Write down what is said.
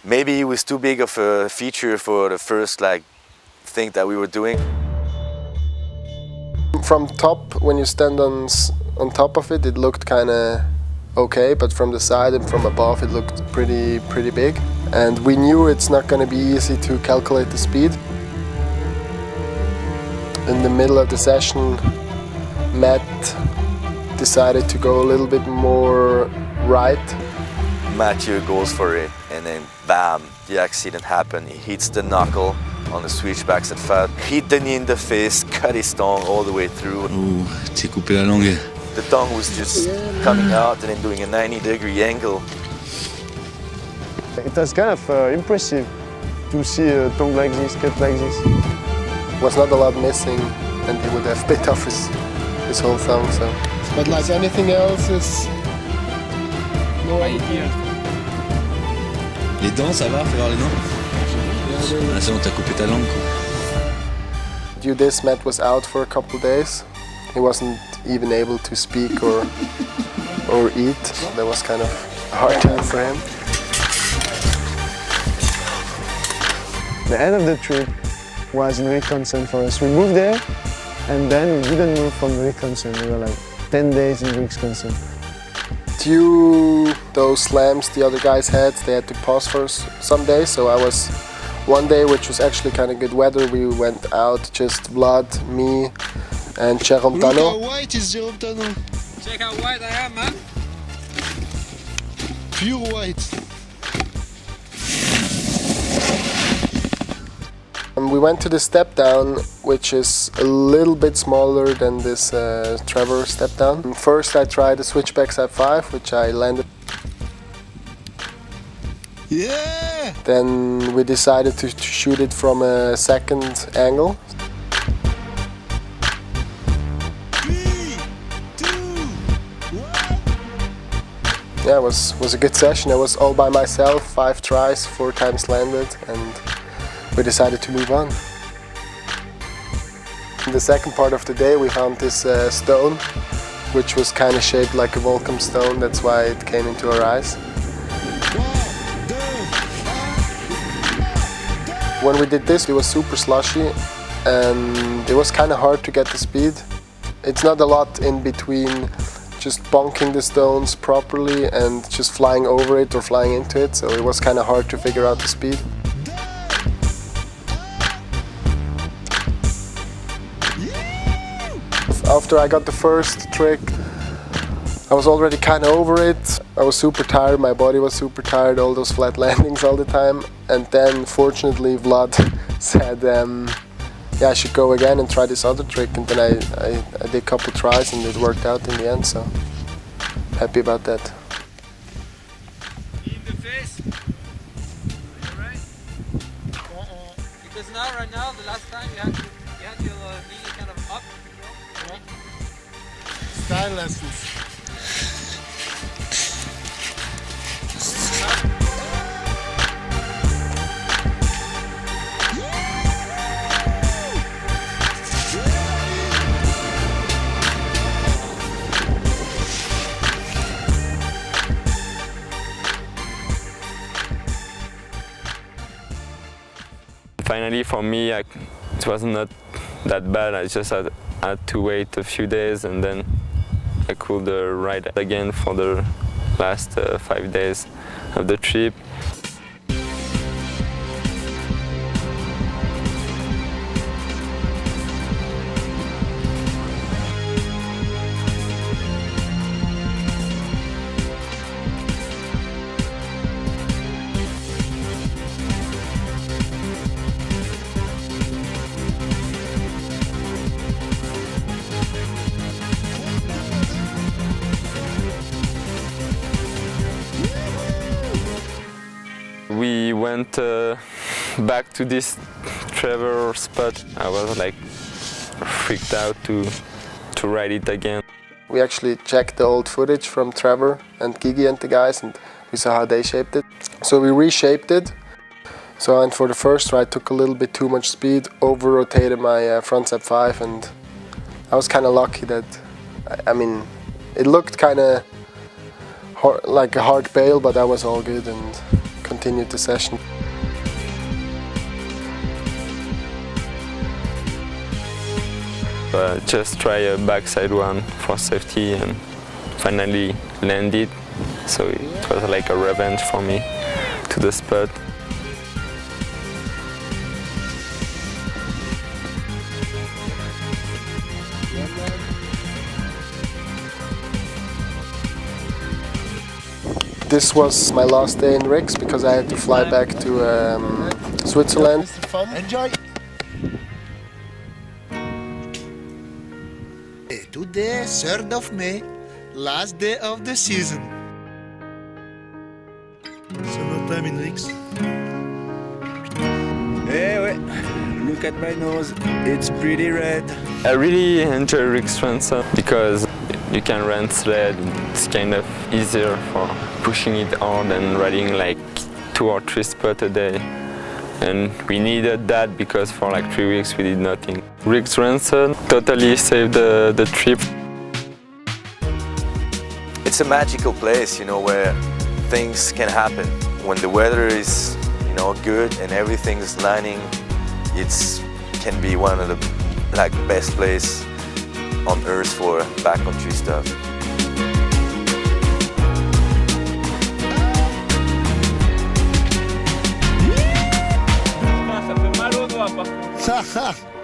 maybe it was too big of a feature for the first thing that we were doing. From top, when you stand on top of it, it looked kind of okay, but from the side and from above it looked pretty big. And we knew it's not going to be easy to calculate the speed. In the middle of the session, Matt decided to go a little bit more right. Mathieu goes for it, and then bam, the accident happened. He hits the knuckle on the switchbacks at fat, hit the knee in the face, cut his tongue all the way through. Oh, t'es coupé la langue. The tongue was just coming out and then doing a 90-degree angle. It was kind of impressive to see a tongue like this, cut like this. Was not a lot missing, and he would have bit off his whole thumb. So, but like anything else, is no idea. Les dents, ça va, fais voir les dents. Ah, c'est bon, t'as coupé ta langue, quoi. Due to this, Matt was out for a couple days. He wasn't even able to speak or eat. That was kind of a hard time for him. The end of the trip was in Riksgränsen for us. We moved there, and then we didn't move from Riksgränsen. We were like 10 days in Riksgränsen. Due those slams the other guys had, they had to pause for some days. So I was one day, which was actually kind of good weather. We went out, just Vlad, me, and Schaer. Look how white is Jérôme Tano. Check how white I am, man. Pure white. We went to the step down, which is a little bit smaller than this Trevor step down. First I tried the switchback side 5, which I landed. Yeah! Then we decided to shoot it from a second angle. 3, 2, 1. Yeah, it was a good session. I was all by myself, 5 tries, 4 times landed, and we decided to move on. In the second part of the day we found this stone, which was kind of shaped like a volcano stone. That's why it came into our eyes. When we did this, it was super slushy and it was kind of hard to get the speed. It's not a lot in between just bonking the stones properly and just flying over it or flying into it, so it was kind of hard to figure out the speed. After I got the first trick, I was already kind of over it. I was super tired, my body was super tired, all those flat landings all the time. And then fortunately Vlad said, yeah, I should go again and try this other trick. And then I did a couple tries and it worked out in the end, so happy about that. In the face. Are you right? Because right now, the last time you had your knee kind of up. Style lessons. Finally, for me, it was not that bad. I just had to wait a few days and then I could ride again for the last 5 days of the trip. We went back to this Trevor spot. I was like freaked out to ride it again. We actually checked the old footage from Trevor and Gigi and the guys, and we saw how they shaped it. So we reshaped it. So, and for the first try I took a little bit too much speed, over-rotated my front step 5, and I was kind of lucky that, I mean, it looked kind of like a hard bail, but that was all good and continued the session. Just try a backside one for safety and finally landed. So it was like a revenge for me to the spot. This was my last day in Riks because I had to fly back to Switzerland. Enjoy! Today, 3rd of May, last day of the season. Summertime in Riks. Hey, wait. Look at my nose, it's pretty red. I really enjoy Riksgränsen because you can rent sled. It's kind of easier for pushing it hard and riding like 2 or 3 spots a day. And we needed that because for like 3 weeks we did nothing. Riksgränsen totally saved the trip. It's a magical place, you know, where things can happen. When the weather is, you know, good and everything's lining, it can be one of the like best place on earth for backcountry stuff. Ça fait mal aux doigts par contre.